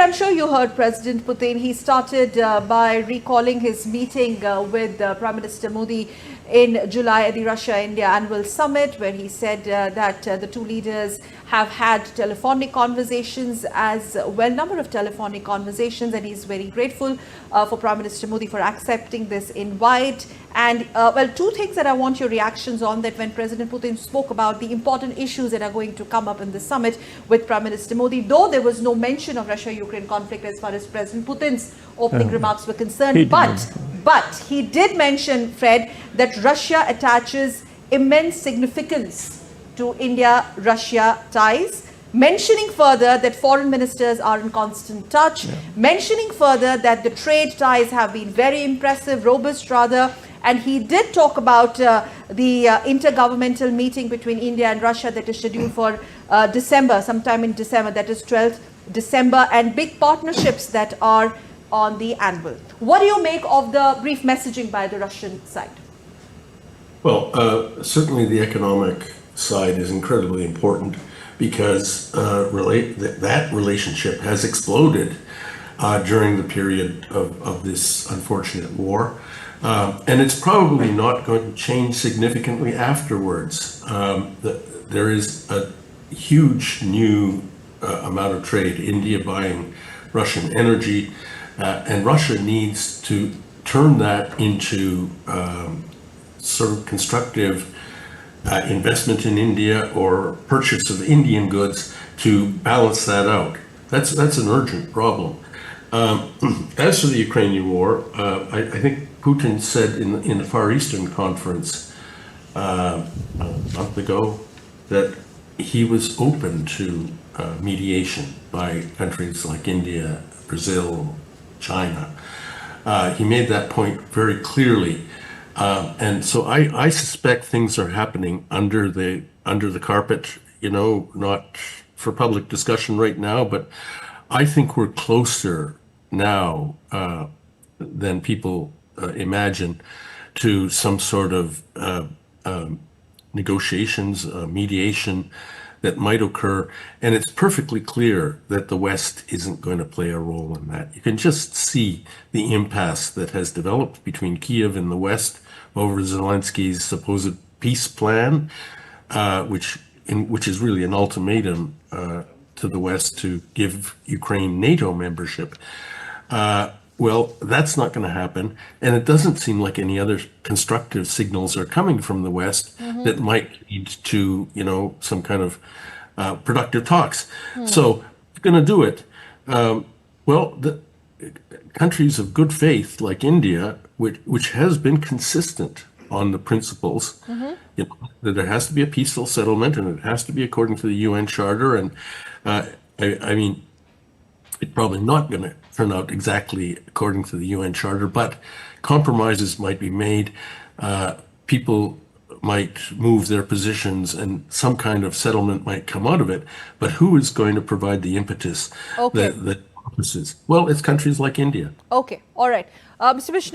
Fred, I'm sure you heard President Putin. He started by recalling his meeting with Prime Minister Modi in July at the Russia-India annual summit, where he said that the two leaders have had telephonic conversations as well, number of telephonic conversations, and he's very grateful for Prime Minister Modi for accepting this invite. And well, two things that I want your reactions on, that when President Putin spoke about the important issues that are going to come up in the summit with Prime Minister Modi, though there was no mention of Russia-Ukraine conflict as far as President Putin's opening remarks were concerned, but he did mention, Fred, that Russia attaches immense significance to India-Russia ties, mentioning further that foreign ministers are in constant touch, mentioning further that the trade ties have been very impressive, robust rather, and he did talk about the intergovernmental meeting between India and Russia that is scheduled for December, sometime in December, that is 12th December, and big partnerships that are on the anvil. What do you make of the brief messaging by the Russian side? Well, certainly the economic side is incredibly important, because that relationship has exploded during the period of this unfortunate war. And it's probably not going to change significantly afterwards. There is a huge new amount of trade, India buying Russian energy, and Russia needs to turn that into sort of constructive investment in India or purchase of Indian goods to balance that out. That's an urgent problem. As for the Ukrainian war, I think Putin said in the Far Eastern Conference a month ago that he was open to mediation by countries like India, Brazil, China. He made that point very clearly. And so I suspect things are happening under the carpet, not for public discussion right now, but I think we're closer now than people imagine to some sort of negotiations, mediation that might occur. And it's perfectly clear that the West isn't going to play a role in that. You can just see the impasse that has developed between Kiev and the West over Zelensky's supposed peace plan, which is really an ultimatum to the West to give Ukraine NATO membership. Well, that's not going to happen, and it doesn't seem like any other constructive signals are coming from the West that might lead to, some kind of productive talks. So, if you're going to do it, well, the countries of good faith like India, which has been consistent on the principles, that there has to be a peaceful settlement and it has to be according to the UN Charter, and I mean, it's probably not going to turn out exactly according to the UN Charter, but compromises might be made. People might move their positions and some kind of settlement might come out of it. But who is going to provide the impetus that purposes? Well, it's countries like India. Okay. All right. Mr. Vishnu.